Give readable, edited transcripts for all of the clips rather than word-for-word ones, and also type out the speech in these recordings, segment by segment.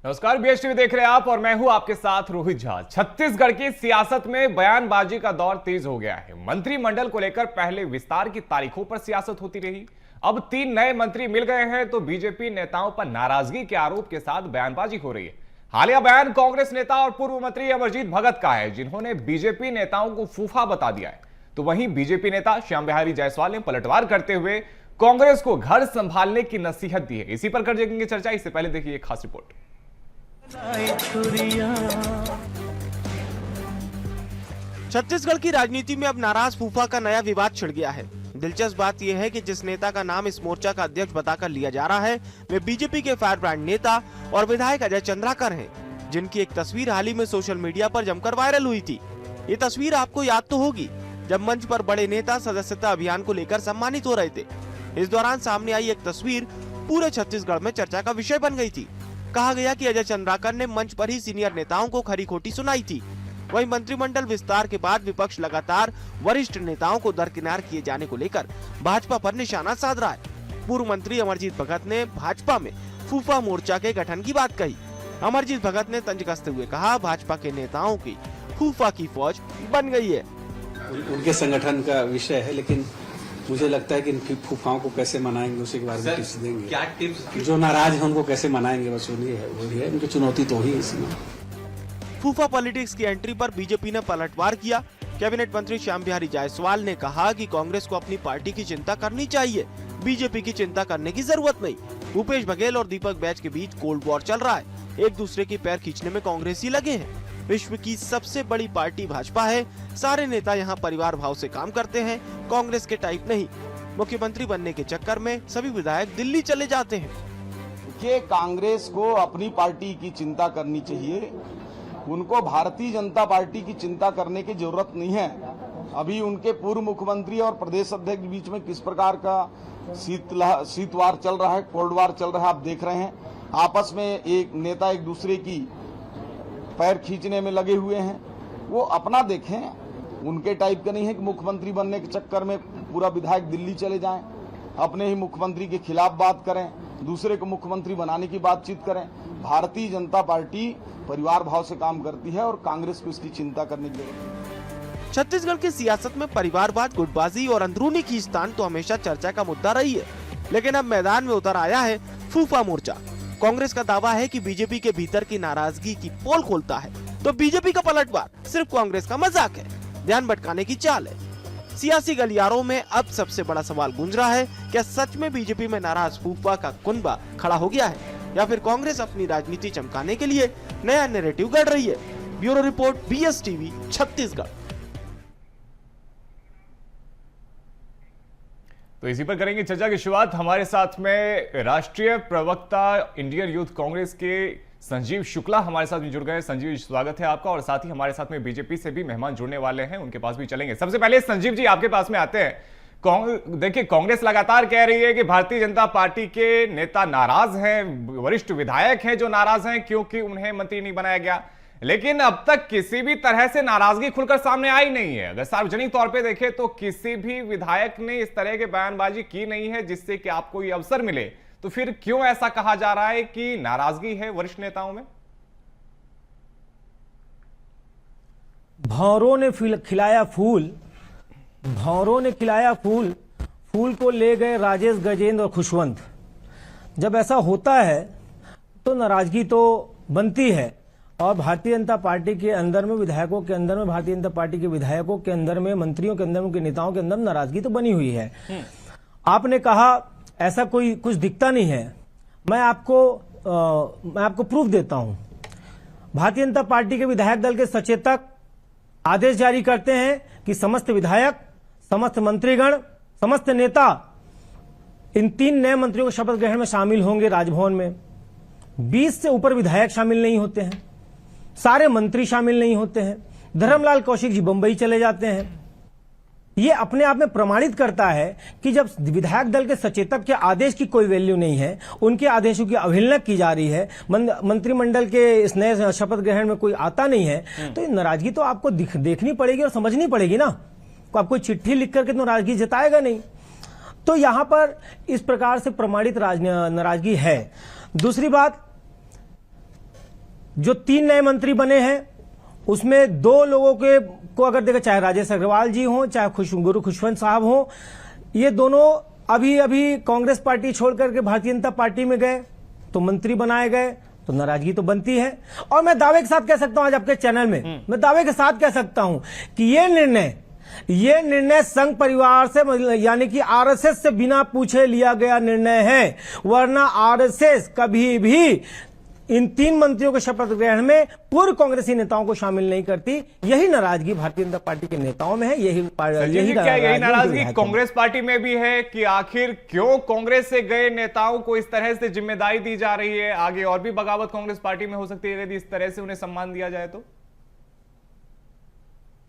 नमस्कार, बीएसटीवी देख रहे हैं आप और मैं हूं आपके साथ रोहित झा। छत्तीसगढ़ की सियासत में बयानबाजी का दौर तेज हो गया है। मंत्रिमंडल को लेकर पहले विस्तार की तारीखों पर सियासत होती रही, अब 3 नए मंत्री मिल गए हैं तो बीजेपी नेताओं पर नाराजगी के आरोप के साथ बयानबाजी हो रही है। हालिया बयान कांग्रेस नेता और पूर्व मंत्री अमरजीत भगत का है, जिन्होंने बीजेपी नेताओं को फूफा बता दिया है। तो वहीं बीजेपी नेता श्याम बिहारी जायसवाल ने पलटवार करते हुए कांग्रेस को घर संभालने की नसीहत दी है। इसी पर कर देंगे चर्चा। इससे पहले देखिए एक खास रिपोर्ट। छत्तीसगढ़ की राजनीति में अब नाराज फूफा का नया विवाद छिड़ गया है। दिलचस्प बात यह है कि जिस नेता का नाम इस मोर्चा का अध्यक्ष बताकर लिया जा रहा है वे बीजेपी के फायर ब्रांड नेता और विधायक अजय चंद्राकर हैं, जिनकी एक तस्वीर हाल ही में सोशल मीडिया पर जमकर वायरल हुई थी। ये तस्वीर आपको याद तो होगी, जब मंच पर बड़े नेता सदस्यता अभियान को लेकर सम्मानित हो रहे थे। इस दौरान सामने आई एक तस्वीर पूरे छत्तीसगढ़ में चर्चा का विषय बन गई थी। कहा गया कि अजय चंद्राकर ने मंच पर ही सीनियर नेताओं को खरी खोटी सुनाई थी। वहीं मंत्रिमंडल विस्तार के बाद विपक्ष लगातार वरिष्ठ नेताओं को दरकिनार किए जाने को लेकर भाजपा पर निशाना साध रहा है। पूर्व मंत्री अमरजीत भगत ने भाजपा में फूफा मोर्चा के गठन की बात कही। अमरजीत भगत ने तंज कसते हुए कहा, भाजपा के नेताओं की फूफा की फौज बन गई है। उनके संगठन का विषय है, लेकिन मुझे लगता है कि इन फूफाओं को कैसे मनाएंगे उसी के बारे में टिप्स देंगे। क्या टिप्स? जो नाराज है उनको कैसे मनाएंगे, बस वही है उनकी चुनौती तो ही है इसमें। फूफा पॉलिटिक्स की एंट्री पर बीजेपी ने पलटवार किया। कैबिनेट मंत्री श्याम बिहारी जायसवाल ने कहा कि कांग्रेस को अपनी पार्टी की चिंता करनी चाहिए, बीजेपी की चिंता करने की जरूरत नहीं। भूपेश बघेल और दीपक बैज के बीच कोल्ड वॉर चल रहा है, एक दूसरे की पैर खींचने में कांग्रेसी लगे हैं। विश्व की सबसे बड़ी पार्टी भाजपा है, सारे नेता यहाँ परिवार भाव से काम करते हैं, कांग्रेस के टाइप नहीं। मुख्यमंत्री बनने के चक्कर में सभी विधायक दिल्ली चले जाते हैं। कि कांग्रेस को अपनी पार्टी की चिंता करनी चाहिए, उनको भारतीय जनता पार्टी की चिंता करने की जरूरत नहीं है। अभी उनके पूर्व मुख्यमंत्री और प्रदेश अध्यक्ष के बीच में किस प्रकार का शीत वार चल रहा है, कोल्ड वार चल रहा है, आप देख रहे हैं। आपस में एक नेता एक दूसरे की पैर खींचने में लगे हुए हैं। वो अपना देखें, उनके टाइप का नहीं है कि मुख्यमंत्री बनने के चक्कर में पूरा विधायक दिल्ली चले जाएं, अपने ही मुख्यमंत्री के खिलाफ बात करें, दूसरे को मुख्यमंत्री बनाने की बातचीत करें। भारतीय जनता पार्टी परिवार भाव से काम करती है और कांग्रेस को इसकी चिंता करने की जरूरत है। छत्तीसगढ़ की सियासत में परिवारवाद, गुटबाजी और अंदरूनी खींचतान तो हमेशा चर्चा का मुद्दा रही है, लेकिन अब मैदान में उतर आया है फूफा मोर्चा। कांग्रेस का दावा है कि बीजेपी के भीतर की नाराजगी की पोल खोलता है, तो बीजेपी का पलटवार सिर्फ कांग्रेस का मजाक है, ध्यान भटकाने की चाल है। सियासी गलियारों में अब सबसे बड़ा सवाल गूंज रहा है, क्या सच में बीजेपी में नाराज फूफा का कुनबा खड़ा हो गया है, या फिर कांग्रेस अपनी राजनीति चमकाने के लिए नया नैरेटिव गढ़ रही है। Bureau report, BSTV, Chhattisgarh. तो इसी पर करेंगे चर्चा की शुरुआत। हमारे साथ में राष्ट्रीय प्रवक्ता इंडियन यूथ कांग्रेस के संजीव शुक्ला हमारे साथ में जुड़ गए। संजीव, स्वागत है आपका। और साथ ही हमारे साथ में बीजेपी से भी मेहमान जुड़ने वाले हैं, उनके पास भी चलेंगे। सबसे पहले संजीव जी आपके पास में आते हैं। देखिए, कांग्रेस लगातार कह रही है कि भारतीय जनता पार्टी के नेता नाराज हैं, वरिष्ठ विधायक हैं जो नाराज हैं क्योंकि उन्हें मंत्री नहीं बनाया गया, लेकिन अब तक किसी भी तरह से नाराजगी खुलकर सामने आई नहीं है। अगर सार्वजनिक तौर पे देखें तो किसी भी विधायक ने इस तरह के बयानबाजी की नहीं है जिससे कि आपको ये अवसर मिले। तो फिर क्यों ऐसा कहा जा रहा है कि नाराजगी है वरिष्ठ नेताओं में? भौरों ने खिलाया फूल, भौरों ने खिलाया फूल, फूल को ले गए राजेश, गजेंद्र और खुशवंत। जब ऐसा होता है तो नाराजगी तो बनती है, और भारतीय जनता पार्टी के अंदर में, विधायकों के अंदर में, भारतीय जनता पार्टी के विधायकों के अंदर में, मंत्रियों के अंदर में, उनके नेताओं के अंदर नाराजगी तो बनी हुई है। आपने कहा ऐसा कोई कुछ दिखता नहीं है। मैं आपको प्रूफ देता हूं। भारतीय जनता पार्टी के विधायक दल के सचेतक आदेश जारी करते हैं कि समस्त विधायक, समस्त मंत्रीगण, समस्त नेता इन 3 नए मंत्रियों के शपथ ग्रहण में शामिल होंगे राजभवन में। 20 से ऊपर विधायक शामिल नहीं होते हैं, सारे मंत्री शामिल नहीं होते हैं। धर्मलाल कौशिक जी बंबई चले जाते हैं। ये अपने आप में प्रमाणित करता है कि जब विधायक दल के सचेतक के आदेश की कोई वैल्यू नहीं है, उनके आदेशों की अवहेलना की जा रही है, मंत्रिमंडल के इस नए शपथ ग्रहण में कोई आता नहीं है, तो ये नाराजगी तो आपको देखनी पड़ेगी और समझनी पड़ेगी ना। आप कोई चिट्ठी लिख करके नाराजगी जताएगा नहीं। तो यहां पर इस प्रकार से प्रमाणित नाराजगी है। दूसरी बात, जो 3 नए मंत्री बने हैं उसमें 2 लोगों को अगर देखा, चाहे राजेश अग्रवाल जी हों चाहे गुरु खुशवंत साहब हों, ये दोनों अभी कांग्रेस पार्टी छोड़ करके भारतीय जनता पार्टी में गए तो मंत्री बनाए गए, तो नाराजगी तो बनती है। और मैं दावे के साथ कह सकता हूं, आज आपके चैनल में मैं दावे के साथ कह सकता हूं कि ये निर्णय संघ परिवार से यानी कि आरएसएस से बिना पूछे लिया गया निर्णय है, वरना आरएसएस कभी भी इन 3 मंत्रियों के शपथ ग्रहण में पूर्व कांग्रेसी नेताओं को शामिल नहीं करती। यही नाराजगी भारतीय जनता पार्टी के नेताओं में है। यही नाराजगी कांग्रेस पार्टी में भी है कि आखिर क्यों कांग्रेस से गए नेताओं को इस तरह से जिम्मेदारी दी जा रही है? आगे और भी बगावत कांग्रेस पार्टी में हो सकती है यदि इस तरह से उन्हें सम्मान दिया जाए तो।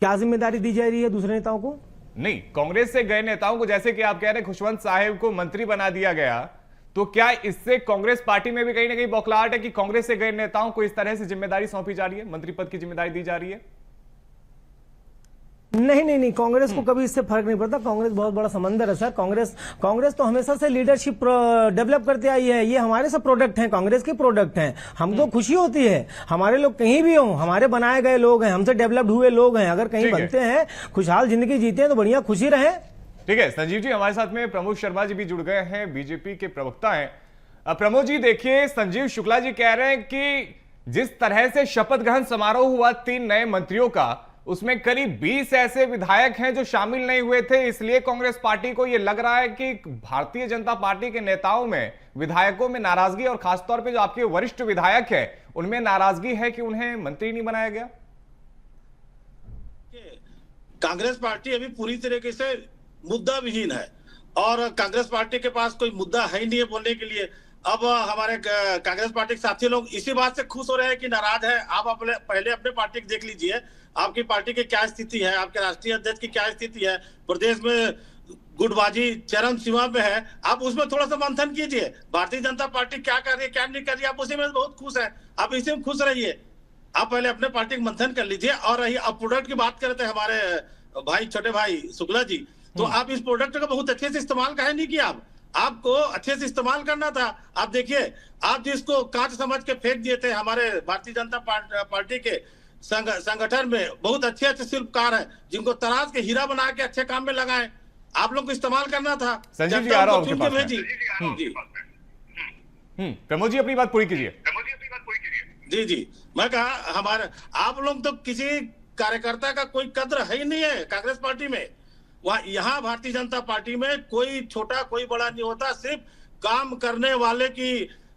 क्या जिम्मेदारी दी जा रही है दूसरे नेताओं को? नहीं, कांग्रेस से गए नेताओं को, जैसे कि आप कह रहे हैं खुशवंत साहिब को मंत्री बना दिया गया, तो क्या इससे कांग्रेस पार्टी में भी कहीं ना कहीं बौखलाहट है कि कांग्रेस से गए नेताओं को इस तरह से जिम्मेदारी सौंपी जा रही है, मंत्री पद की जिम्मेदारी दी जा रही है? नहीं, कांग्रेस को कभी इससे फर्क नहीं पड़ता। कांग्रेस बहुत बड़ा समंदर है सर। कांग्रेस तो हमेशा से लीडरशिप डेवलप करते आई है। ये हमारे सब प्रोडक्ट हैं, कांग्रेस के प्रोडक्ट हैं। हमको खुशी होती है हमारे लोग कहीं भी हों, हमारे बनाए गए लोग हैं, हमसे डेवलप हुए लोग हैं, अगर कहीं बनते हैं, खुशहाल जिंदगी जीते हैं तो बढ़िया खुशी रहे। ठीक है संजीव जी, हमारे साथ में प्रमोद शर्मा जी भी जुड़ गए हैं, बीजेपी के प्रवक्ता हैं। प्रमोद जी देखिए, संजीव शुक्ला जी कह रहे हैं कि जिस तरह से शपथ ग्रहण समारोह हुआ 3 नए मंत्रियों का, उसमें करीब 20 ऐसे विधायक हैं जो शामिल नहीं हुए थे, इसलिए कांग्रेस पार्टी को यह लग रहा है कि भारतीय जनता पार्टी के नेताओं में, विधायकों में नाराजगी, और खासतौर पर जो आपके वरिष्ठ विधायक हैं उनमें नाराजगी है कि उन्हें मंत्री नहीं बनाया गया। कांग्रेस पार्टी अभी पूरी तरीके से मुद्दा विहीन है और कांग्रेस पार्टी के पास कोई मुद्दा है ही नहीं है बोलने के लिए। अब हमारे कांग्रेस पार्टी के साथी लोग इसी बात से खुश हो रहे हैं कि नाराज है। आप पहले अपने पार्टी को देख लीजिए, आपकी पार्टी की क्या स्थिति है, आपके राष्ट्रीय अध्यक्ष की क्या स्थिति है, प्रदेश में गुटबाजी चरम सीमा पे है। आप उसमें थोड़ा सा मंथन कीजिए, भारतीय जनता पार्टी क्या कर रही है क्या नहीं कर रही है, आप उसी में बहुत खुश है, आप इसी में खुश रहिए। आप पहले अपने पार्टी का मंथन कर लीजिए। और रही अब प्रोडक्ट की बात करते हैं हमारे भाई, छोटे भाई शुक्ला जी, तो आप इस प्रोडक्ट का बहुत अच्छे से इस्तेमाल काहे नहीं किया? आपको अच्छे से इस्तेमाल करना था। आप देखिए, आप जिसको कांच समझ के फेंक दिए थे, हमारे भारतीय जनता पार्टी के संगठन में बहुत अच्छे शिल्पकार हैं जिनको तराश के हीरा बना के अच्छे काम में लगाए। आप लोग को इस्तेमाल करना था। संजीव जी आ रहा हूं आपके पास में। प्रमोद जी अपनी बात पूरी कीजिए। जी, मैं कहा हमारे आप लोग तो किसी कार्यकर्ता का कोई कद्र है ही नहीं है कांग्रेस पार्टी में। यहाँ भारतीय जनता पार्टी में कोई छोटा कोई बड़ा नहीं होता, सिर्फ काम करने वाले की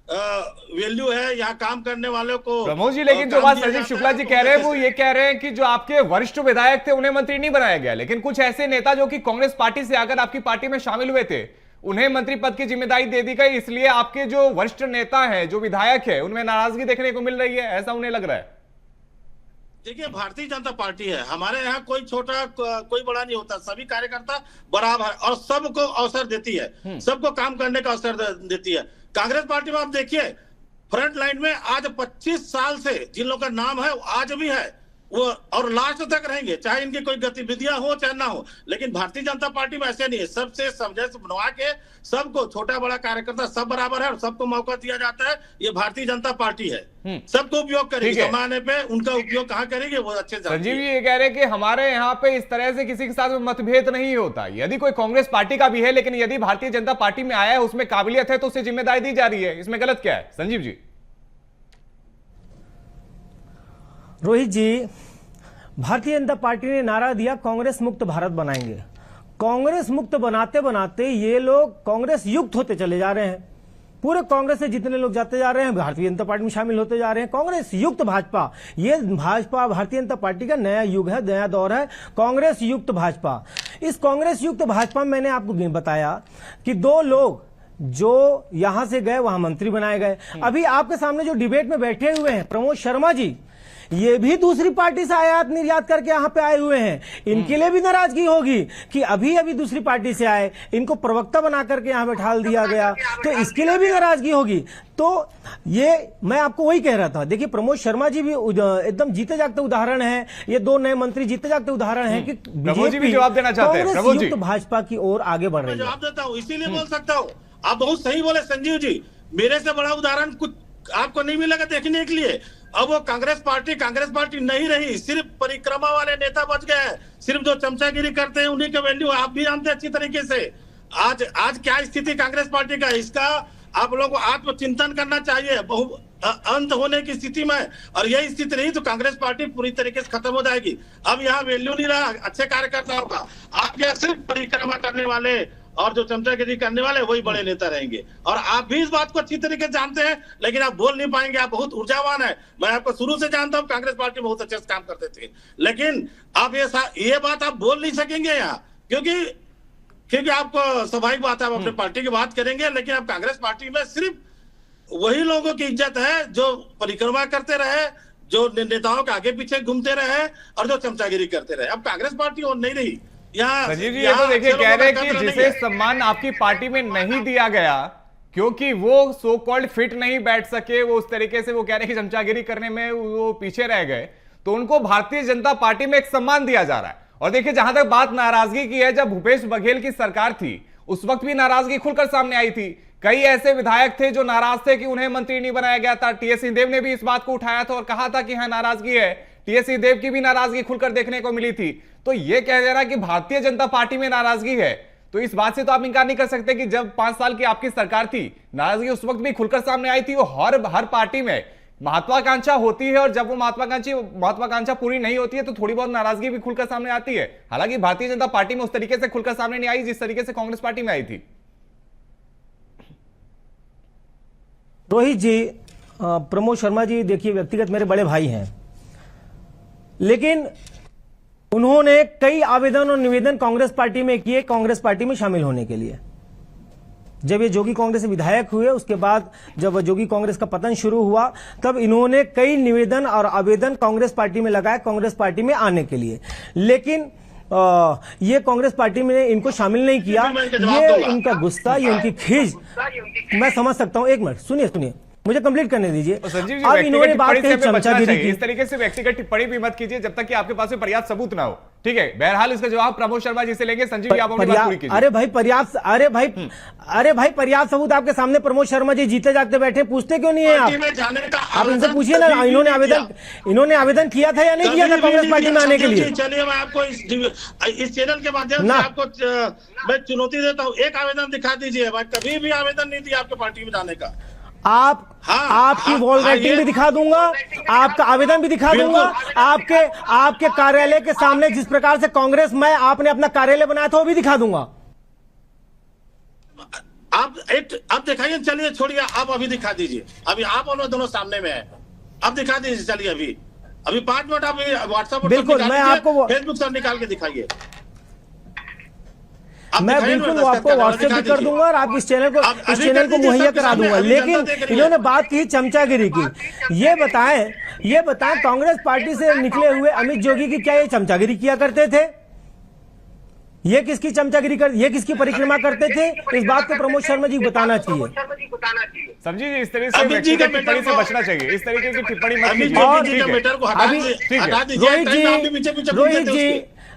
वैल्यू है। यहाँ काम करने वालों को प्रमोद जी, लेकिन जो बात संजीव शुक्ला जी कह रहे हैं वो ये कह रहे हैं कि जो आपके वरिष्ठ विधायक थे उन्हें मंत्री नहीं बनाया गया, लेकिन कुछ ऐसे नेता जो कि कांग्रेस पार्टी से आकर आपकी पार्टी में शामिल हुए थे उन्हें मंत्री पद की जिम्मेदारी दे दी गई, इसलिए आपके जो वरिष्ठ नेता हैं, जो विधायक है, उनमें नाराजगी देखने को मिल रही है, ऐसा उन्हें लग रहा है। देखिए, भारतीय जनता पार्टी है, हमारे यहाँ कोई छोटा कोई बड़ा नहीं होता, सभी कार्यकर्ता बराबर और सबको अवसर देती है, सबको काम करने का अवसर देती है। कांग्रेस पार्टी में आप देखिए, फ्रंट लाइन में आज 25 साल से जिन लोगों का नाम है आज भी है वो, और लास्ट तक रहेंगे, चाहे इनकी कोई गतिविधियां हो चाहे ना हो। लेकिन भारतीय जनता पार्टी में ऐसे नहीं है, सबसे समझौता बनवा के सबको, छोटा बड़ा कार्यकर्ता सब बराबर है और सबको मौका दिया जाता है। ये भारतीय जनता पार्टी है, सबको उपयोग करेगी, जमाने पे उनका उपयोग कहाँ करेंगे वो अच्छे से। संजीव जी ये कह रहे हैं कि हमारे यहाँ पे इस तरह से किसी के साथ मतभेद नहीं होता, यदि कोई कांग्रेस पार्टी का भी है, लेकिन यदि भारतीय जनता पार्टी में आया है, उसमें काबिलियत है, तो उसे जिम्मेदारी दी जा रही है, इसमें गलत क्या है? संजीव जी। रोहित जी, भारतीय जनता पार्टी ने नारा दिया कांग्रेस मुक्त भारत बनाएंगे। कांग्रेस मुक्त बनाते बनाते ये लोग कांग्रेस युक्त होते चले जा रहे हैं। पूरे कांग्रेस से जितने लोग जाते जा रहे हैं भारतीय जनता पार्टी में शामिल होते जा रहे हैं। कांग्रेस युक्त भाजपा, ये भाजपा भारतीय जनता पार्टी का नया युग है, नया दौर है, कांग्रेस युक्त भाजपा। इस कांग्रेस युक्त भाजपा में मैंने आपको बताया कि 2 लोग जो यहां से गए वहां मंत्री बनाए गए। अभी आपके सामने जो डिबेट में बैठे हुए हैं प्रमोद शर्मा जी, ये भी दूसरी पार्टी से आयात निर्यात करके यहाँ पे आए हुए हैं। इनके लिए भी नाराजगी होगी कि अभी अभी दूसरी पार्टी से आए, इनको प्रवक्ता बना करके यहाँ बैठा दिया गया, तो इसके लिए भी नाराजगी होगी। तो ये मैं आपको वही कह रहा था। देखिए, प्रमोद शर्मा जी भी एकदम जीते जागते उदाहरण है, ये 2 नए मंत्री जीते जागते उदाहरण है कि बीजेपी भी जवाब देना चाहते हैं। प्रमोद जी, भाजपा की ओर आगे बढ़ रही है। जवाब देता हूँ, इसीलिए बोल सकता हूँ। आप बहुत सही बोले संजीव जी, मेरे से बड़ा उदाहरण कुछ आपको नहीं मिलेगा देखने के लिए। अब वो कांग्रेस पार्टी नहीं रही, सिर्फ परिक्रमा वाले नेता बच गए हैं, सिर्फ जो चमचागिरी करते हैं उन्हीं का वैल्यू आप भी जानते हैं अच्छी तरीके से। आज क्या स्थिति कांग्रेस पार्टी का, इसका आप लोगों को आत्मचिंतन करना चाहिए। अंत होने की स्थिति में, और यही स्थिति रही तो कांग्रेस पार्टी पूरी तरीके से खत्म हो जाएगी। अब यहाँ वैल्यू नहीं रहा अच्छे कार्यकर्ताओं का, आप यहाँ सिर्फ परिक्रमा करने वाले और जो चमचागिरी करने वाले वही बड़े नेता रहेंगे। और आप भी इस बात को अच्छी तरीके से जानते हैं, लेकिन आप बोल नहीं पाएंगे। आप बहुत ऊर्जावान है, मैं आपको शुरू से जानता हूँ, कांग्रेस पार्टी बहुत अच्छे से काम करते थे, लेकिन आप ये बात आप बोल नहीं सकेंगे यहाँ, क्योंकि आपको स्वाभाविक बात है, आप अपने पार्टी की बात करेंगे, लेकिन अब कांग्रेस पार्टी में सिर्फ वही लोगों की इज्जत है जो परिक्रमा करते रहे, जो नेताओं के आगे पीछे घूमते रहे और जो चमचागिरी करते रहे। अब कांग्रेस पार्टी और नहीं रही यहाँ। संजीव जी, ये तो देखिए कह रहे हैं कि जिसे सम्मान आपकी पार्टी में नहीं दिया गया क्योंकि वो सो कॉल्ड फिट नहीं बैठ सके, वो उस तरीके से वो कह रहे हैं कि चमचागिरी करने में वो पीछे रह गए, तो उनको भारतीय जनता पार्टी में एक सम्मान दिया जा रहा है। और देखिए जहां तक बात नाराजगी की है, जब भूपेश बघेल की सरकार थी उस वक्त भी नाराजगी खुलकर सामने आई थी। कई ऐसे विधायक थे जो नाराज थे कि उन्हें मंत्री नहीं बनाया गया था। टीएस सिंहदेव ने भी इस बात को उठाया था और कहा था कि हाँ नाराजगी है। टीएस सिंहदेव की भी नाराजगी खुलकर देखने को मिली थी। तो ये कह दे रहा है कि भारतीय जनता पार्टी में नाराजगी है, तो इस बात से तो आप इंकार नहीं कर सकते कि जब 5 साल की आपकी सरकार थी, नाराजगी उस वक्त भी खुलकर सामने आई थी। वो हर पार्टी में महत्वाकांक्षा होती है और जब वो महत्वाकांक्षा पूरी नहीं होती है तो थोड़ी बहुत नाराजगी भी खुलकर सामने आती है। हालांकि भारतीय जनता पार्टी में उस तरीके से खुलकर सामने नहीं आई जिस तरीके से कांग्रेस पार्टी में आई थी। रोहित जी, प्रमोद शर्मा जी देखिए व्यक्तिगत मेरे बड़े भाई हैं, लेकिन उन्होंने कई आवेदन और निवेदन कांग्रेस पार्टी में किए कांग्रेस पार्टी में शामिल होने के लिए। जब ये जोगी कांग्रेस से विधायक हुए, उसके बाद जब जोगी कांग्रेस का पतन शुरू हुआ, तब इन्होंने कई निवेदन और आवेदन कांग्रेस पार्टी में लगाए कांग्रेस पार्टी में आने के लिए, लेकिन ये कांग्रेस पार्टी में इनको शामिल नहीं किया। ये इनका गुस्सा, ये उनकी खीज मैं समझ सकता हूं। एक मिनट सुनिए, मुझे कंप्लीट करने दीजिए। संजीव जी, अब इन्होंने बात कही चमचागिरी की, इस तरीके से व्यक्तिगत टिप्पणी भी मत कीजिए जब तक कि आपके पास पर्याप्त सबूत ना हो। ठीक है, बहरहाल इसका जवाब प्रमोद शर्मा जी से लेंगे। संजीव जी, आप अपनी बात पूरी कीजिए। अरे भाई पर्याप्त सबूत आपके सामने प्रमोद शर्मा जी जीते जागते बैठे, पूछते क्यों नहीं है आप इनसे पूछिए ना। इन्होंने आवेदन किया था या नहीं किया था कांग्रेस पार्टी में आने के लिए? चलिए मैं आपको इस चैनल के माध्यम से आपको मैं चुनौती देता हूँ, एक आवेदन दिखा दीजिए। मैं कभी भी आवेदन नहीं दिया आपके पार्टी में जाने का। आपकी वॉल राइटिंग भी दिखा दूंगा, आपका आवेदन भी दिखा दूंगा, आपके कार्यालय के सामने जिस प्रकार से कांग्रेस में आपने अपना कार्यालय बनाया था वो भी दिखा दूंगा। आप दिखाइए, चलिए छोड़िए, आप अभी दिखा दीजिए। अभी आप और दोनों सामने में है, अब दिखा दीजिए। चलिए अभी 5 मिनट आप व्हाट्सएप बिल्कुल मैं आपको फेसबुक से निकाल के दिखाइए। मैं बिल्कुल आपको व्हाट्सएप भी कर दूंगा और आप इस चैनल को मुहैया करा दूंगा। लेकिन इन्होंने बात की चमचागिरी की। ये बताएं कांग्रेस पार्टी से निकले हुए अमित जोगी की क्या ये चमचागिरी किया करते थे? ये किसकी चमचागिरी ये किसकी परिक्रमा करते थे? इस बात को प्रमोद शर्मा जी बताना चाहिए। समझिए जी, इस तरह से व्यक्तिगत टिप्पणी से बचना चाहिए। इस तरीके की टिप्पणी मत कीजिए।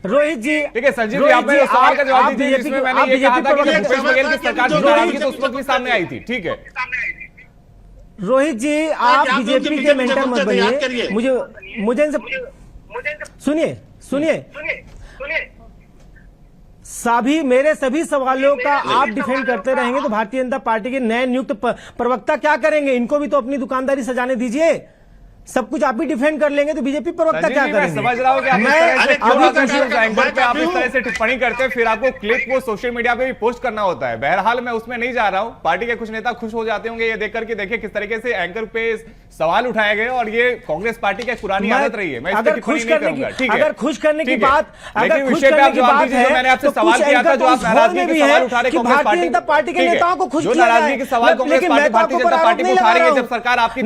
रोहित जी ठीक है। संजीव जी, आपने सवाल का जवाब दीजिए जिसमें मैंने ये कहा था कि भूपेश बघेल की सरकार की नाराजगी तो उस वक्त भी सामने आई थी। ठीक है रोहित जी, आप बीजेपी के मेंटर मत बनिए। मुझे इनसे सुनिए मेरे सभी सवालों का आप डिफेंड करते रहेंगे तो भारतीय जनता पार्टी के नए नियुक्त प्रवक्ता क्या करेंगे? इनको भी तो अपनी दुकानदारी सजाने दीजिए। सब कुछ आप ही डिफेंड कर लेंगे तो बीजेपी प्रवक्ता क्या करेंगे? समझ रहा हूं कि आप इस तरह से टिप्पणी करते हैं, फिर आपको क्लिप को सोशल मीडिया पे भी पोस्ट करना होता है। बहरहाल मैं उसमें नहीं जा रहा हूं। पार्टी के कुछ नेता खुश हो जाते होंगे ये देख करके। देखिए किस तरीके से एंकर पे सवाल उठाए गए और ये कांग्रेस पार्टी की पुरानी आदत रही है। मैं अगर खुश करने की बात मैंने आपसे सवाल किया था, जो आप नाराजगी के सवाल उठा रहे कांग्रेस पार्टी के नेताओं को खुश जो नाराजगी के सवाल कांग्रेस भारतीय जनता पार्टी को उठा रही है जब सरकार आपकी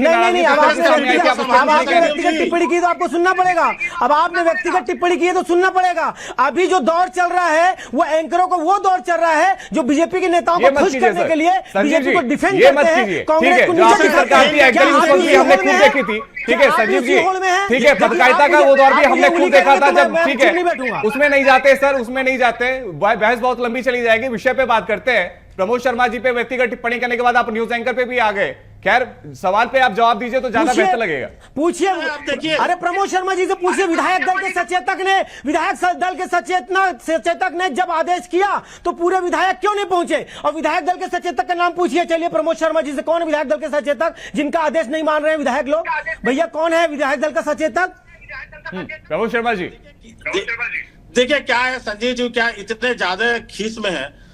आपने व्यक्तिगत टिप्पणी की तो आपको सुनना पड़ेगा। अब आपने व्यक्तिगत टिप्पणी की है तो सुनना पड़ेगा। अभी जो दौर चल रहा है वो एंकरों को वो दौर चल रहा है जो बीजेपी के नेताओं को खुश करने के लिए बीजेपी को डिफेंड करते हैं, कांग्रेस को नीचे दिखाते हैं। ठीक है संजीव जी, ठीक है पत्रकारिता का वो दौर भी हमने खुद देखा था जब, ठीक है उसमें नहीं जाते सर, उसमें नहीं जाते। बहस बहुत लंबी चली जाएगी। विषय पे बात करते हैं। प्रमोद शर्मा जी पे व्यक्तिगत टिप्पणी करने के बाद आप न्यूज एंकर पे भी आ गए खैर सवाल पे आप जवाब दीजिए तो ज्यादा बेहतर लगेगा। पूछिए। आप देखिए। अरे प्रमोद शर्मा जी से पूछिए, विधायक दल के सचेतक ने जब आदेश किया तो पूरे विधायक क्यों नहीं पहुंचे? और विधायक दल के सचेतक का नाम पूछिए। चलिए प्रमोद शर्मा जी से, कौन है विधायक दल के सचेतक जिनका आदेश नहीं मान रहे हैं विधायक लोग? भैया कौन है विधायक दल का सचेतक? प्रमोद शर्मा जी देखिए क्या है संजय जी, क्या इतने ज्यादा खीस में है,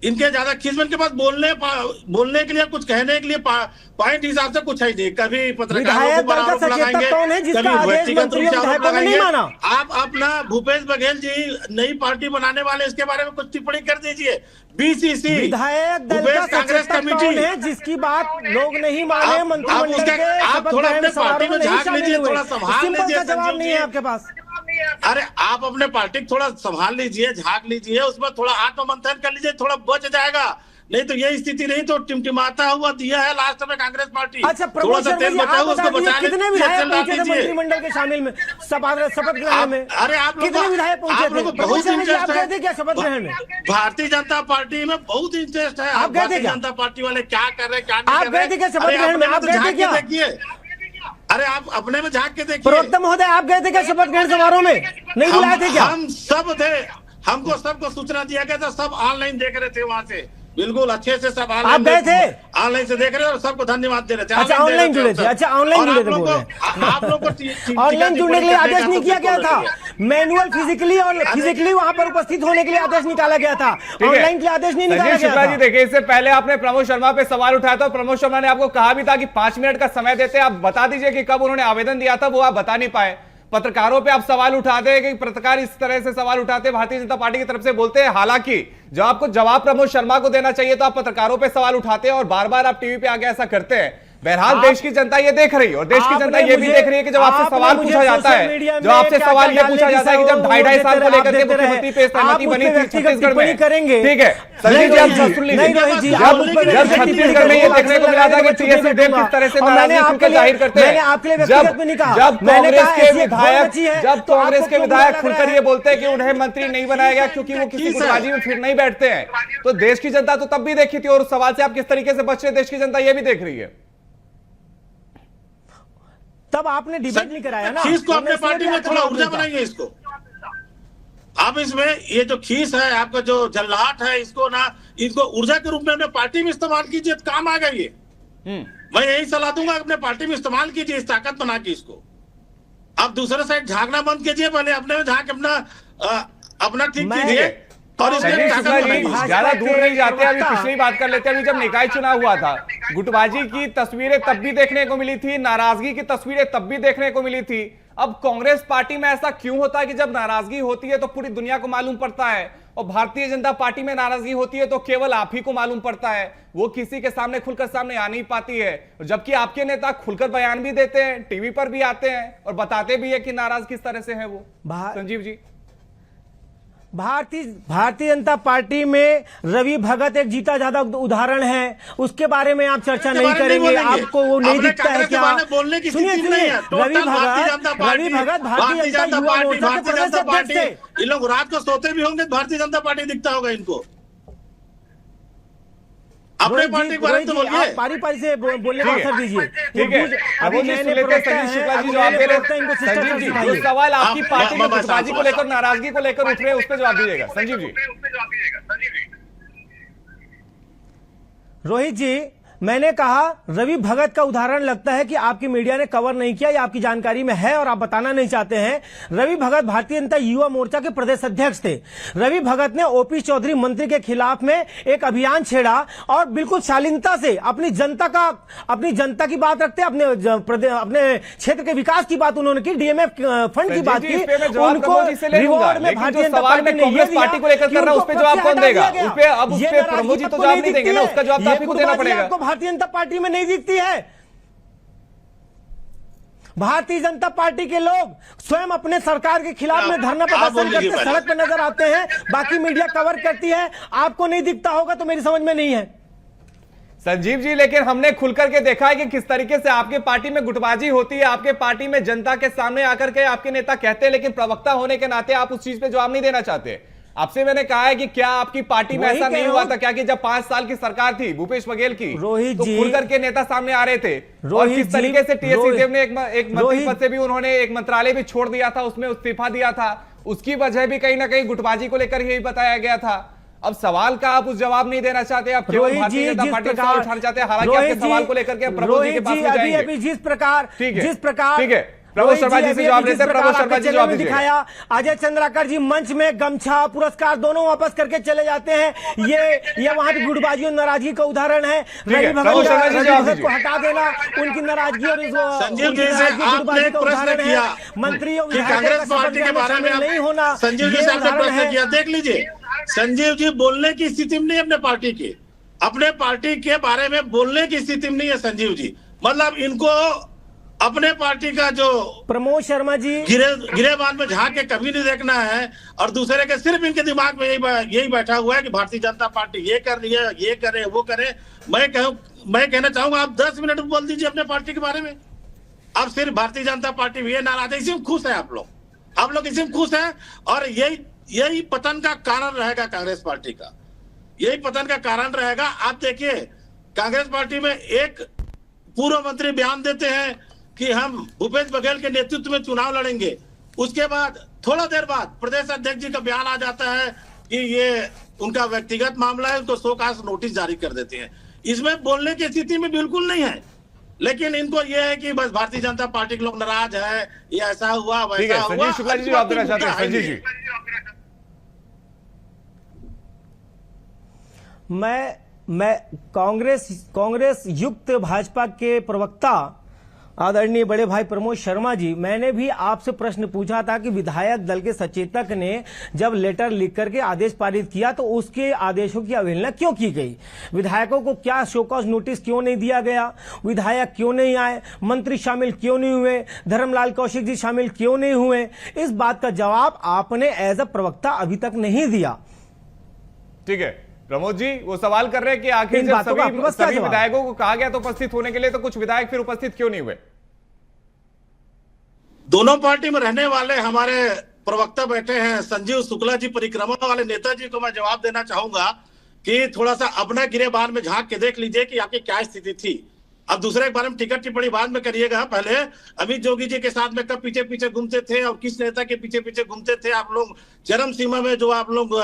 इनके ज्यादा खीस में, इनके पास बोलने के लिए, कुछ कहने के लिए पॉइंट हिसाब से कुछ है नहीं। कभी पत्रकारों को आरोप लगाएंगे, कभी व्यक्तिगत रूप से आरोप लगाएंगे। आप अपना भूपेश बघेल जी नई पार्टी बनाने वाले, इसके बारे में कुछ टिप्पणी कर दीजिए। बीसीसी विधायक दल का कांग्रेस सचेतक कमेटी कौन है जिसकी बात लोग नहीं माने? मंत्रिमंडल के आप शपथ थोड़ा ग्रहण अपने पार्टी समारोह में में नहीं झांक लीजिए, शामिल हुए। थोड़ा संभाल सिंपल लीजिए सा जवाब संजीव नहीं जी। है आपके पास। अरे आप अपने पार्टी थोड़ा संभाल लीजिए, झांक लीजिए, उसमें थोड़ा आत्ममंथन कर लीजिए, थोड़ा बच जाएगा। नहीं तो ये स्थिति नहीं तो टिमटिमाता हुआ दिया है लास्ट में कांग्रेस पार्टी। अच्छा थोड़ा प्रमोद सा शर्मा तेल जी, बचा आप हुआ, उसको बता दीजिए बचाने कितने विधायक पहुंचे थे मंत्रिमंडल के शामिल में शपथ ग्रहण में? अरे आप लोग कितने विधायक पहुंचे थे? बहुत प्रमोद शर्मा जी, आप इंटरेस्ट गए थे है क्या शपथ ग्रहण में? भारतीय जनता पार्टी में बहुत इंटरेस्ट है। आप गए थे भारतीय क्या? जनता पार्टी वाले क्या कर रहे, क्या नहीं आप कर गए रहे। थे क्या शपथ अरे ग्रहण में? अपने आप तो गए थे झांक के क्या? देखिए। अरे आप अपने में झांक के देखिए। प्रवक्ता महोदय, आप गए थे क्या शपथ ग्रहण समारोह में? नहीं बुलाए थे क्या? हम सब थे, हमको सबको सूचना दिया गया था, सब ऑनलाइन देख रहे थे वहां से, बिल्कुल अच्छे से सब आप गए थे? ऑनलाइन से देख रहे थे और सबको धन्यवाद दे रहे थे। अच्छा ऑनलाइन जुड़े थे। अच्छा ऑनलाइन जुड़े थे बोल रहे हैं। आप लोग को ऑनलाइन जुड़ने के लिए आदेश नहीं किया गया था। मैनुअल फिजिकली और फिजिकली वहां पर उपस्थित होने के लिए आदेश निकाला गया था। ऑनलाइन के लिए आदेश नहीं निकाला संजीव गया शुक्ला जी, था। देखिए इससे पहले आपने प्रमोद शर्मा पे सवाल उठाया था। प्रमोद शर्मा ने आपको कहा भी था कि 5 मिनट का समय देते, आप बता दीजिए कि कब उन्होंने आवेदन दिया था, वो आप बता नहीं पाए। पत्रकारों पे आप सवाल उठाते हैं कि पत्रकार इस तरह से सवाल उठाते हैं, भारतीय जनता पार्टी की तरफ से बोलते हैं। हालांकि जब आपको जवाब प्रमोद शर्मा को देना चाहिए तो आप पत्रकारों पे सवाल उठाते हैं और बार बार आप टीवी पे आगे ऐसा करते हैं। बहरहाल देश की जनता ये देख रही है और देश की जनता ये भी देख रही है कि जब आपसे सवाल पूछा जाता है, जब आपसे सवाल ये पूछा जाता है कि जब 2.5 साल को लेकर के मुख्यमंत्री पे सहमति बनी थी छत्तीसगढ़ में, ठीक है संजीव जी आप सुन लीजिए, जब छत्तीसगढ़ में ये देखने को मिला था कि टीएस देव किस तरह से नाराजगी खुलकर जाहिर करते हैं, जब कांग्रेस के विधायक खुलकर ये बोलते हैं कि उन्हें मंत्री नहीं बनाया गया क्योंकि वो किसी गुटबाजी में फिर नहीं बैठते हैं, तो देश की जनता तो तब भी देखी थी और उस सवाल से आप किस तरीके से बच रहे देश की जनता ये भी देख रही है। तब आपने डिबेट नहीं कराया ना। खीस को अपने पार्टी में थोड़ा ऊर्जा बनाइए इसको। आप इसमें ये जो खीस है, आपका जो जल्लाहट है, इसको ना, इसको ऊर्जा के रूप में अपने पार्टी में इस्तेमाल कीजिए, काम आएगा ये। मैं यही सलाह दूंगा, अपने पार्टी में इस्तेमाल कीजिए, इस ताकत बना के इसको। आप दूसरे साइड झांकना बंद कीजिए, पहले अपने में झांक अपना ठीक कीजिए और संजीव शुक्ला जी ज्यादा दूर नहीं जाते, अभी पिछली बात कर लेते हैं। अभी जब निकाय चुनाव हुआ था, गुटबाजी की तस्वीरें तब भी देखने को मिली थी, नाराजगी की तस्वीरें तब भी देखने को मिली थी। अब कांग्रेस पार्टी में ऐसा क्यों होता है कि जब नाराजगी होती है तो पूरी दुनिया को मालूम पड़ता है और भारतीय जनता पार्टी में नाराजगी होती है तो केवल आप ही को मालूम पड़ता है, वो किसी के सामने खुलकर सामने आ नहीं पाती है। जबकि आपके नेता खुलकर बयान भी देते हैं, टीवी पर भी आते हैं और बताते भी है कि नाराज किस तरह से है वो। संजीव जी, भारतीय जनता पार्टी में रवि भगत एक जीता जाता उदाहरण है, उसके बारे में आप चर्चा नहीं करेंगे? आपको वो नहीं दिखता है क्या? सुनिए रवि भगत भारतीय जनता युवा मोर्चा के प्रदेश अध्यक्ष थे। इन लोग रात को सोते भी होंगे, भारतीय जनता पार्टी दिखता होगा इनको। अपने पार्टी के बारे में तो बोलिए, पारी पारी से बोलने का अवसर दीजिए। ठीक है, अभी मैंने संजीव शुक्ला जी जवाब दे रहे हैं। संजीव जी, जो सवाल आपकी पार्टी में गुटबाजी को लेकर, नाराजगी को लेकर उठ रहे हैं, उस पर जवाब दीजिएगा संजीव जी। रोहित जी, मैंने कहा रवि भगत का उदाहरण लगता है कि आपकी मीडिया ने कवर नहीं किया या आपकी जानकारी में है और आप बताना नहीं चाहते हैं। रवि भगत भारतीय जनता युवा मोर्चा के प्रदेश अध्यक्ष थे। रवि भगत ने ओपी चौधरी मंत्री के खिलाफ में एक अभियान छेड़ा और बिल्कुल शालीनता से अपनी जनता की बात रखते, अपने क्षेत्र के विकास की बात उन्होंने की, डीएमएफ फंड की बात की। उनको रिवॉर्ड में भारतीय जनता पार्टी ने कांग्रेस पार्टी को लेकर कर रहा है, उस पर जवाब कौन देगा? अब उस पर प्रमोद जी तो जवाब नहीं देंगे ना, उसका जवाब तो आप ही को देना पड़ेगा। भारतीय जनता पार्टी में नहीं दिखती है। भारतीय जनता पार्टी के लोग स्वयं अपने सरकार के खिलाफ में धरना प्रदर्शन करते सड़क पर नजर आते हैं, बाकी मीडिया कवर करती है, आपको नहीं दिखता होगा तो मेरी समझ में नहीं है। संजीव जी, लेकिन हमने खुलकर के देखा है कि किस तरीके से आपके पार्टी में गुटबाजी होती है, आपके पार्टी में जनता के सामने आकर के आपके नेता कहते हैं, लेकिन प्रवक्ता होने के नाते आप उस चीज पे जवाब नहीं देना चाहते। आपसे मैंने कहा है कि क्या आपकी पार्टी में वही ऐसा कह नहीं रहा हुआ हूं। था क्या कि जब 5 साल की सरकार थी भूपेश बघेल की, रोहित तो जी, खुल करके नेता सामने आ रहे थे, और रोहित किस जी, तरीके से टीएस रोहित- सिंहदेव ने एक मंत्री रोहित- पद से भी उन्होंने एक मंत्रालय भी छोड़ दिया था, उसमें इस्तीफा दिया था, उसकी वजह भी कहीं ना कहीं गुटबाजी को लेकर यही बताया गया था। अब सवाल का आप उस जवाब नहीं देना चाहते, आप केवल रोहित भारतीय जी जनता जिस पार्टी का प्रकार सवाल उठाना चाहते हैं, हालांकि आपके सवाल को लेकर के प्रभु जी के पास में अभी जाएंगे। अभी जिस प्रकार ठीक है, जिस प्रकार ठीक है, प्रभु शर्मा जी से जवाब लेते हैं, प्रभु शर्मा जी जवाब दीजिए। दिखाया अजय चंद्राकर जी मंच में गमछा पुरस्कार दोनों वापस करके चले जाते हैं। ये वहां की गुटबाजी और नाराजगी का उदाहरण है। रवि प्रभु शर्मा जी जवाब भगत दीजिए। को हटा देना उनकी नाराजगी और संजीव उनकी जी से नाराजगी, आपने गुटबाजी एक का प्रश्न उदाहरण किया है। मंत्री और कि विधायकों कांग्रेस का शपथ पार्टी के ग्रहण बारे में शामिल नहीं होना, संजीव जी ये से आपने उदाहरण प्रश्न है। किया, देख लीजिए संजीव जी बोलने की स्थिति में नहीं, अपने पार्टी के बारे में बोलने की स्थिति में नहीं है संजीव जी। मतलब इनको अपने पार्टी का जो प्रमोद शर्मा जी गिरेबान में झांक के कभी नहीं देखना है, और दूसरे के सिर्फ इनके दिमाग में यही बैठा हुआ है कि भारतीय जनता पार्टी ये कर रही है, ये करे वो करे। मैं कहना चाहूंगा आप 10 मिनट बोल दीजिए अपने पार्टी के बारे में। अब सिर्फ भारतीय जनता पार्टी भी ये नाराज है, इसी में खुश है आप लोग इसी में खुश है, और यही पतन का कारण रहेगा कांग्रेस पार्टी का, यही पतन का कारण रहेगा। आप देखिए कांग्रेस पार्टी में एक पूर्व मंत्री बयान देते हैं कि हम भूपेश बघेल के नेतृत्व में चुनाव लड़ेंगे, उसके बाद थोड़ा देर बाद प्रदेश अध्यक्ष जी का बयान आ जाता है कि ये उनका व्यक्तिगत मामला है, उनको शोकाज नोटिस जारी कर देते हैं। इसमें बोलने की स्थिति में बिल्कुल नहीं है, लेकिन इनको ये है कि बस भारतीय जनता पार्टी के लोग नाराज है, ये ऐसा हुआ ठीक है, वैसा हुआ। संजीव शुक्ला जी जवाब देना चाहते हैं। संजीव जी, मैं कांग्रेस युक्त भाजपा के प्रवक्ता आदरणीय बड़े भाई प्रमोद शर्मा जी, मैंने भी आपसे प्रश्न पूछा था कि विधायक दल के सचेतक ने जब लेटर लिख करके आदेश पारित किया तो उसके आदेशों की अवहेलना क्यों की गई? विधायकों को क्या शोकॉज नोटिस क्यों नहीं दिया गया? विधायक क्यों नहीं आए? मंत्री शामिल क्यों नहीं हुए? धर्मलाल कौशिक जी शामिल क्यों नहीं हुए? इस बात का जवाब आपने एज अ प्रवक्ता अभी तक नहीं दिया। ठीक है प्रमोद जी, वो सवाल कर रहे हैं कि आखिर इन जब बातों का आपके पास क्या सभी जवाब? विधायकों को कहा गया तो उपस्थित होने के लिए, तो कुछ विधायक फिर उपस्थित क्यों नहीं हुए? दोनों पार्टी में रहने वाले हमारे प्रवक्ता बैठे हैं, संजीव शुक्ला जी परिक्रमा वाले नेताजी को मैं जवाब देना चाहूंगा कि थोड़ा सा अपना गिरेबान में झांक के देख लीजिए कि आपकी क्या स्थिति थी। अब दूसरे के बारे में टिकट टिप्पणी बाद में करिएगा, पहले अमित जोगी जी के साथ में कब पीछे पीछे घूमते थे और किस नेता के पीछे पीछे घूमते थे आप लोग। चरम सीमा में जो आप लोग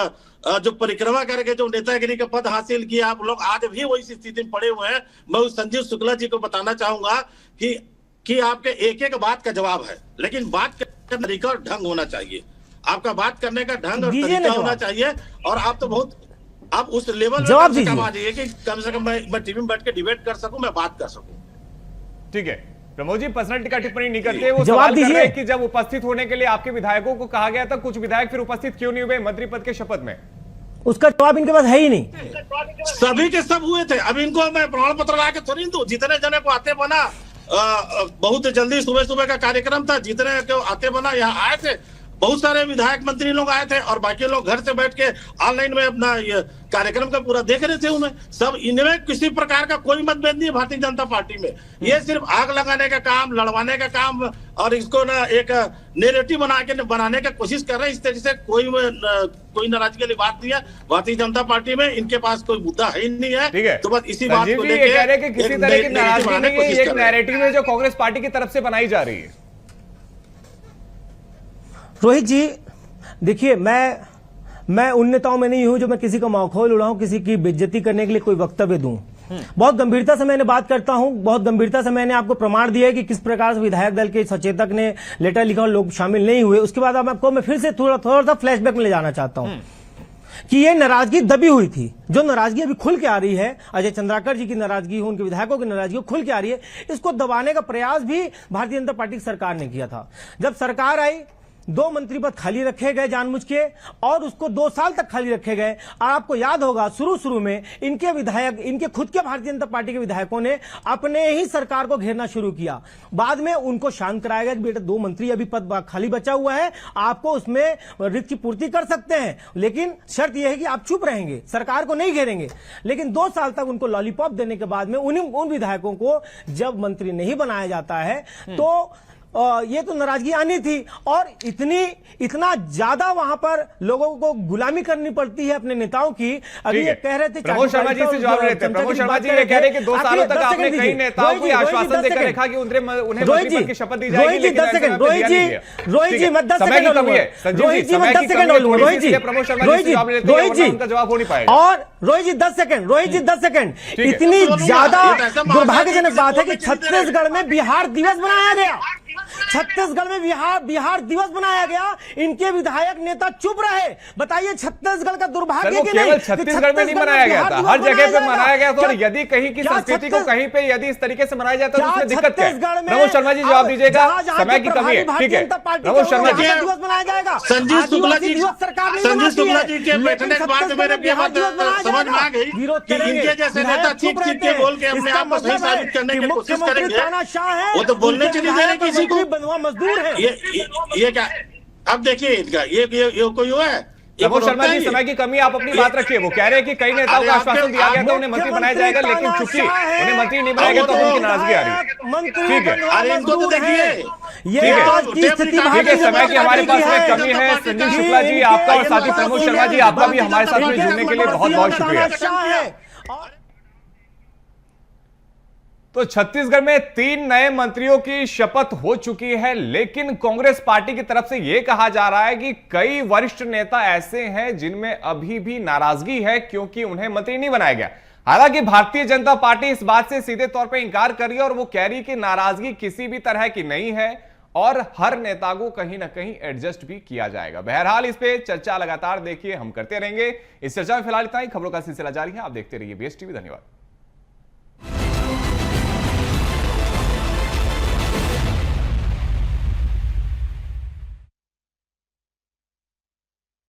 जो परिक्रमा करके जो नेतागिरी का पद हासिल किया, आप लोग आज भी वही स्थिति में पड़े हुए हैं। मैं उस संजीव शुक्ला जी को बताना चाहूंगा कि आपके एक एक बात का जवाब है, लेकिन बात करने का तरीका और ढंग होना चाहिए। आपका बात करने का ढंग और तरीका होना चाहिए, और आप तो बहुत आप उस लेवल में जवाब कम आ जाइए कि कम से कम मैं टीवी में बैठ के डिबेट कर सकूं, मैं बात कर सकूं। ठीक है प्रमोद जी, पर्सनल टिकट टिप्पणी नहीं करते, वो जवाब सवाल कर रहे दीजिए। हैं कि जब उपस्थित होने के लिए आपके विधायकों को कहा गया था, कुछ विधायक फिर उपस्थित क्यों नहीं हुए मंत्री पद के शपथ में? उसका जवाब इनके पास है ही नहीं। सभी के सब हुए थे। अब इनको मैं प्रमाण पत्र ला के थोड़ी दूं, जितने जने को आते बना बहुत जल्दी सुबह सुबह का कार्यक्रम था, जितने को आते बना यहाँ आए थे, बहुत सारे विधायक मंत्री लोग आए थे, और बाकी लोग घर से बैठ के ऑनलाइन में अपना ये कार्यक्रम का पूरा देख रहे थे। उन्हें सब इनमें किसी प्रकार का कोई मतभेद नहीं है भारतीय जनता पार्टी में। ये सिर्फ आग लगाने का काम, लड़वाने का काम, और इसको ना एक नेरेटिव बनाने का कोशिश कर रहे हैं। इस तरह से कोई नाराजगी वाली बात नहीं है भारतीय जनता पार्टी में, इनके पास कोई मुद्दा है ही नहीं है। ठीक है, तो बस इसी बात को संजीव जी ये कह रहे हैं कि लेके किसी तरह की नाराजगी नहीं है, एक नैरेटिव है जो कांग्रेस पार्टी की तरफ से बनाई जा रही है। रोहित जी देखिए, मैं उन नेताओं में नहीं हूं जो मैं किसी का मौखौल उड़ाऊं, किसी की बेइज्जती करने के लिए कोई वक्तव्य दूं। बहुत गंभीरता से मैंने बात करता हूं, बहुत गंभीरता से मैंने आपको प्रमाण दिया है कि किस प्रकार से विधायक दल के सचेतक ने लेटर लिखा और लोग शामिल नहीं हुए। उसके बाद आपको मैं फिर से थोड़ा सा फ्लैशबैक में ले जाना चाहता हूं कि ये नाराजगी दबी हुई थी। जो नाराजगी अभी खुल के आ रही है, अजय चंद्राकर जी की नाराजगी हो, उनके विधायकों की नाराजगी खुल के आ रही है, इसको दबाने का प्रयास भी भारतीय जनता पार्टी की सरकार ने किया था। जब सरकार आई, 2 मंत्री पद खाली रखे गए जानबूझ के, और उसको 2 साल तक खाली रखे गए। और आपको याद होगा शुरू में इनके विधायक, इनके खुद के भारतीय जनता पार्टी के विधायकों ने अपने ही सरकार को घेरना शुरू किया। बाद में उनको शांत कराया गया कि बेटा 2 मंत्री अभी पद खाली बचा हुआ है, आपको उसमें रिक्त की पूर्ति कर सकते हैं, लेकिन शर्त यह है कि आप चुप रहेंगे, सरकार को नहीं घेरेंगे। लेकिन 2 साल तक उनको लॉलीपॉप देने के बाद में उन विधायकों को जब मंत्री नहीं बनाया जाता है तो ये तो नाराजगी आनी थी। और इतना ज्यादा वहां पर लोगों को गुलामी करनी पड़ती है अपने नेताओं की। अभी ये कह रहे थे प्रमोद शर्मा जी से जवाब लेते हैं। प्रमोद शर्मा जी ये कह रहे हैं कि 2 सालों तक आपने कई नेताओं को आश्वासन देकर रखा कि उन्हें मंत्री पद की शपथ दी जाएगी, लेकिन रोहित जी मैं 10 समय की सेकंड कमी है, रोहित जी प्रमोद शर्मा जी से जवाब लेते हैं, उनका जवाब हो नहीं पाएगा। और रोहित जी 10 सेकंड इतनी ज्यादा दुर्भाग्यजनक बात है कि छत्तीसगढ़ में बिहार दिवस बनाया गया। छत्तीसगढ़ में बिहार दिवस बनाया गया, इनके विधायक नेता चुप रहे। बताइए छत्तीसगढ़ का दुर्भाग्य कि केवल छत्तीसगढ़ में नहीं मनाया गया था, हर जगह पे मनाया गया था। और यदि कहीं की संस्कृति को कहीं पे यदि इस तरीके से मनाया जाता है तो उसमें दिक्कत क्या है? प्रमोद शर्मा जी जवाब दीजिएगा, समय की कमी है। ठीक है प्रमोद शर्मा जी, दिवस मनाया जाएगा। संजीव शुक्ला जी सरकार के बैठने के बाद मेरे ये बात समझ में आ गई कि इनके जैसे नेता चीख के बोल के अपने आप को सही साबित करने की कोशिश करेंगे। वो तो बोलने के लिए दे रहे किसी को, मजदूर है। ये क्या? अब देखिए इनका ये कोई हुआ है? प्रमोद शर्मा जी, समय की कमी, आप अपनी बात रखिए। वो कह रहे हैं कि कई नेताओं को आश्वासन दिया गया था उन्हें मंत्री बनाया जाएगा, लेकिन चूंकि उन्हें मंत्री नहीं बनाया गया तो उनकी नाराजगी आ रही है। ठीक है, अरे इनको तो देखिए, ठीक है, समय की हमारे पास में कमी है। संजीव शुक्ला जी आपका और साथी प्रमोद शर्मा जी आपका भी हमारे साथ में जुड़ने के लिए बहुत बहुत शुक्रिया। तो छत्तीसगढ़ में 3 नए मंत्रियों की शपथ हो चुकी है, लेकिन कांग्रेस पार्टी की तरफ से यह कहा जा रहा है कि कई वरिष्ठ नेता ऐसे हैं जिनमें अभी भी नाराजगी है क्योंकि उन्हें मंत्री नहीं बनाया गया। हालांकि भारतीय जनता पार्टी इस बात से सीधे तौर पर इंकार कर रही है और वो कह रही है कि नाराजगी किसी भी तरह की नहीं है और हर नेता को कहीं ना कहीं एडजस्ट भी किया जाएगा। बहरहाल इस पे चर्चा लगातार देखिए हम करते रहेंगे। इस चर्चा में फिलहाल इतना ही। खबरों का सिलसिला जारी है, आप देखते रहिए BSTV। धन्यवाद।